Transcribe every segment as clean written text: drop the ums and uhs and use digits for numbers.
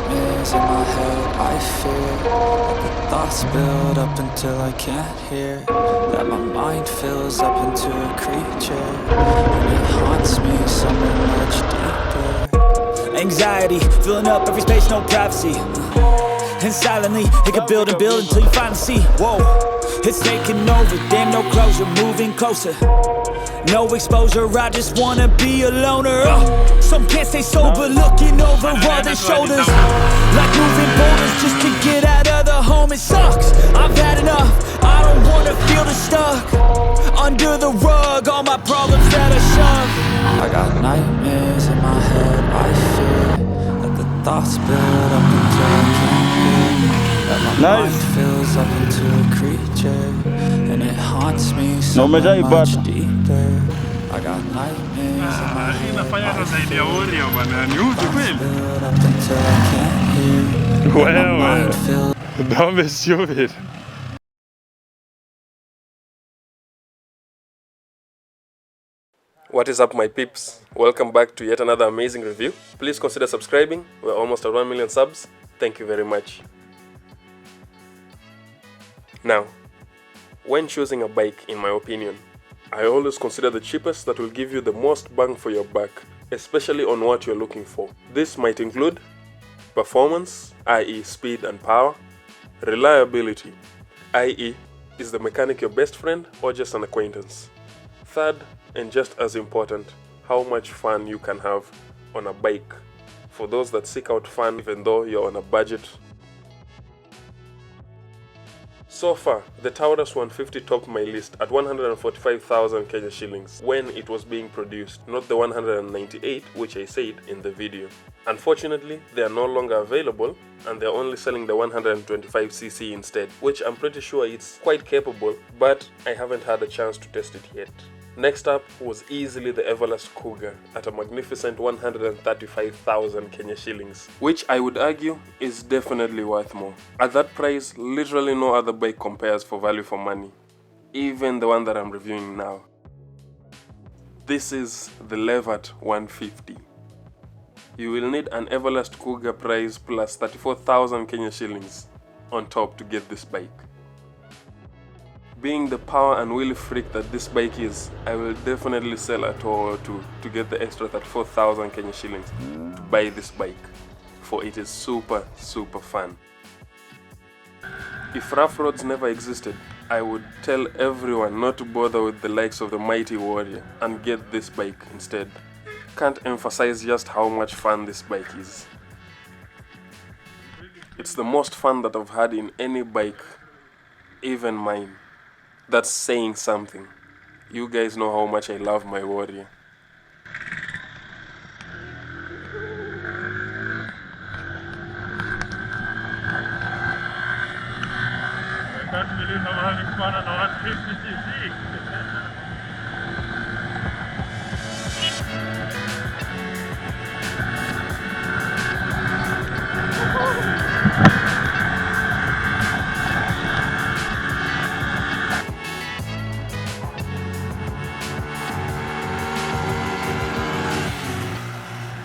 nightmares in my head, I fear that the thoughts build up until I can't hear, that my mind fills up into a creature, and it haunts me somewhere much deeper. Anxiety, filling up every space, no privacy. And silently, it can build and build until you finally see. Whoa, it's taking over, damn no closure, moving closer. No exposure, I just wanna be a loner. Some can't stay sober, looking over all their shoulders, like moving boulders just to get out of the home. It sucks, I've had enough, I don't wanna feel the stuck under the rug, all my problems that I shove. I got nightmares in my head, I fear that the thoughts build up until I can't hear, that my mind fills up into a creature, and it haunts me so much deeper. I got nightmares in my head, I fear that the thoughts build up until I can't hear, that my mind fills. Dame sjovid. What is up, my peeps? Welcome back to yet another amazing review. Please consider subscribing. We're almost at 1 million subs. Thank you very much. Now, when choosing a bike, in my opinion, I always consider the cheapest that will give you the most bang for your buck, especially on what you're looking for. This might include performance, i.e. speed and power, reliability, i.e. is the mechanic your best friend or just an acquaintance. Third, and just as important, how much fun you can have on a bike. For those that seek out fun even though you're on a budget. So far, the Taurus 150 topped my list at 145,000 Kenya shillings when it was being produced, not the 198 which I said in the video. Unfortunately, they are no longer available and they're only selling the 125cc instead, which I'm pretty sure it's quite capable, but I haven't had a chance to test it yet. Next up was easily the Everlast Cougar at a magnificent 135,000 Kenya shillings, which I would argue is definitely worth more. At that price, literally no other bike compares for value for money, even the one that I'm reviewing now. This is the Levert 150. You will need an Everlast Cougar price plus 34,000 Kenya shillings on top to get this bike. Being the power and wheel freak that this bike is, I will definitely sell a tour or two to get the extra 34,000 Kenya shillings to buy this bike, for it is super fun. If rough roads never existed, I would tell everyone not to bother with the likes of the mighty warrior and get this bike instead. Can't emphasize just how much fun this bike is. It's the most fun that I've had in any bike, even mine. That's saying something. You guys know how much I love my warrior.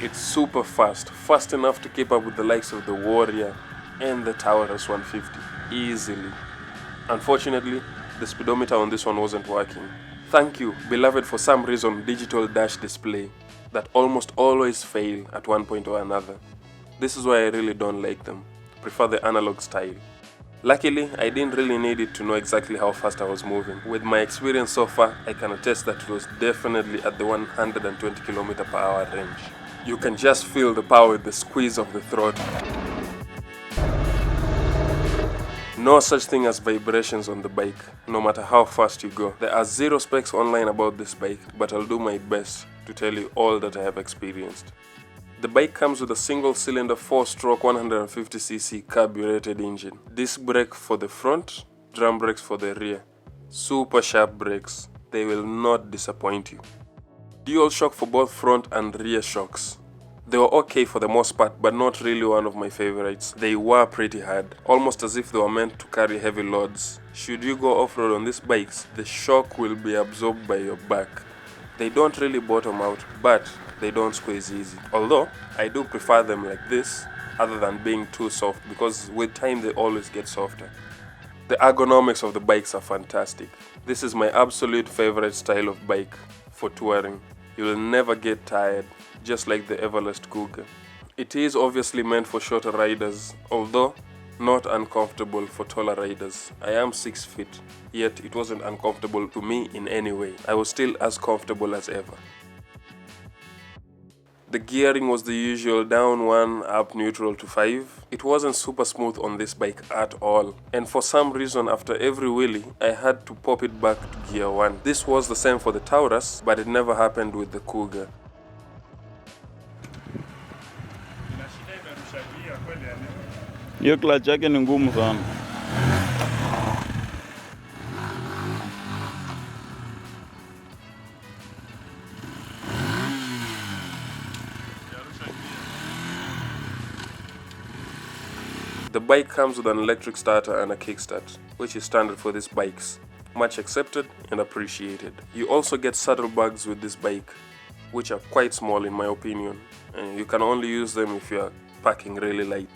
It's super fast enough to keep up with the likes of the Warrior and the Taurus 150, easily. Unfortunately, the speedometer on this one wasn't working. Thank you, beloved, for some reason digital dash display that almost always fail at one point or another. This is why I really don't like them, prefer the analog style. Luckily, I didn't really need it to know exactly how fast I was moving. With my experience so far, I can attest that it was definitely at the 120 km/h range. You can just feel the power with the squeeze of the throttle. No such thing as vibrations on the bike, no matter how fast you go. There are zero specs online about this bike, but I'll do my best to tell you all that I have experienced. The bike comes with a single-cylinder 4-stroke 150cc carbureted engine. Disc brake for the front, drum brakes for the rear. Super sharp brakes. They will not disappoint you. Dual shock for both front and rear shocks. They were okay for the most part, but not really one of my favorites. They were pretty hard, almost as if they were meant to carry heavy loads. Should you go off-road on these bikes, the shock will be absorbed by your back. They don't really bottom out, but they don't squeeze easy. Although, I do prefer them like this other than being too soft, because with time they always get softer. The ergonomics of the bikes are fantastic. This is my absolute favorite style of bike for touring. You will never get tired, just like the Everlast Cougar. It is obviously meant for shorter riders, although not uncomfortable for taller riders. I am 6 feet, yet it wasn't uncomfortable to me in any way. I was still as comfortable as ever. The gearing was the usual down 1, up neutral to 5. It wasn't super smooth on this bike at all, and for some reason after every wheelie I had to pop it back to gear 1. This was the same for the Taurus, but it never happened with the Cougar. Hiyo clutch yake ni ngumu sana. The bike comes with an electric starter and a kickstart, which is standard for these bikes. Much accepted and appreciated. You also get saddlebags with this bike, which are quite small in my opinion, and you can only use them if you are packing really light.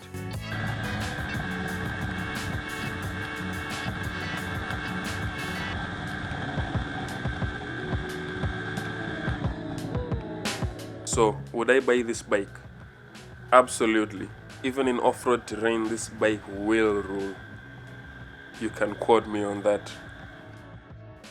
So, would I buy this bike? Absolutely. Even in off-road terrain, this bike will rule. You can quote me on that.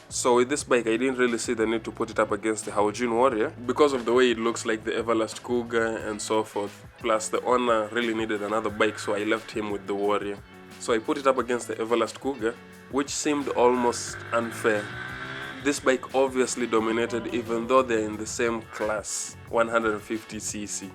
So with this bike, I didn't really see the need to put it up against the Haojin Warrior because of the way it looks like the Everlast Cougar and so forth. Plus the owner really needed another bike, so I left him with the Warrior. So I put it up against the Everlast Cougar, which seemed almost unfair. This bike obviously dominated even though they're in the same class, 150cc.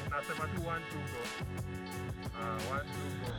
Nasema tu 1-2 go. 1-2 go.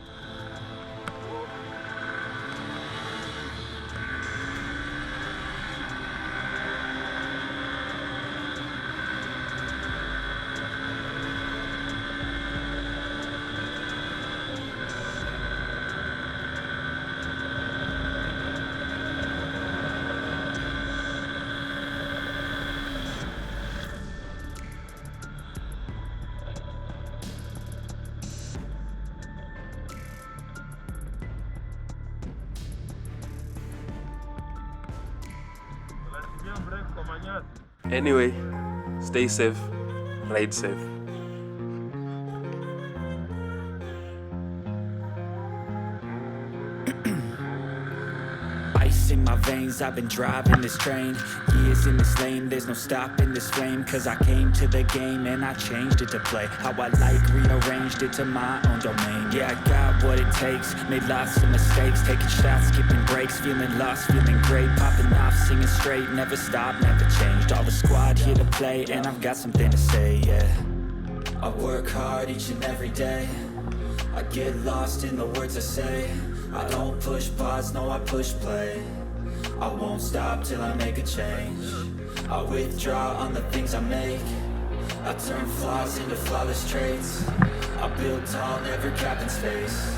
Anyway, stay safe, ride safe. Ice in my veins, I've been driving this train. Years in this lane, there's no stopping this flame. Cause I came to the game and I changed it to play how I like, rearranged it to my own domain. Yeah, I got what it takes, made lots of mistakes, taking shots, skipping breaks, feeling lost, feeling great, popping off, singing straight, never stopped, never changed. All the squad here to play and I've got something to say, yeah. I work hard each and every day, I get lost in the words I say. I don't push pause, no I push play. I won't stop till I make a change. I withdraw on the things I make. I turn flaws into flawless traits. I build tall, never capped in space.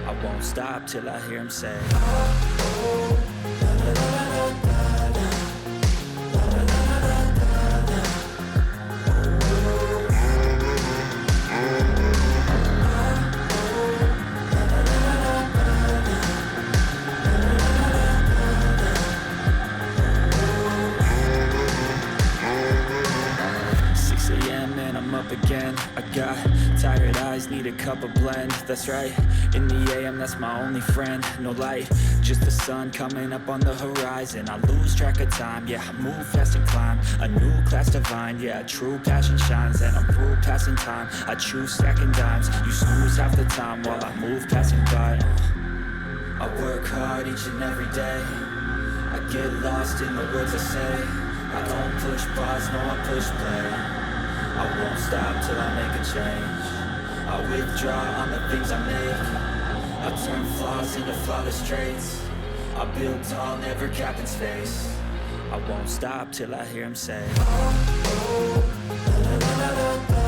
I won't stop till I hear him say, again. I got tired eyes, need a cup of blend. That's right, in the AM, that's my only friend. No light, just the sun coming up on the horizon. I lose track of time, yeah, I move fast and climb. A new class divine, yeah, true passion shines. And I'm through passing time, I choose stacking dimes. You snooze half the time while I move passing by. I work hard each and every day, I get lost in the words I say. I don't push pause, no I push play. I won't stop till I make a change. I withdraw on the things I make. I turn flaws into flawless traits. I build tall, never capped in space. I won't stop till I hear him say, oh, oh, la, la, la, la, la.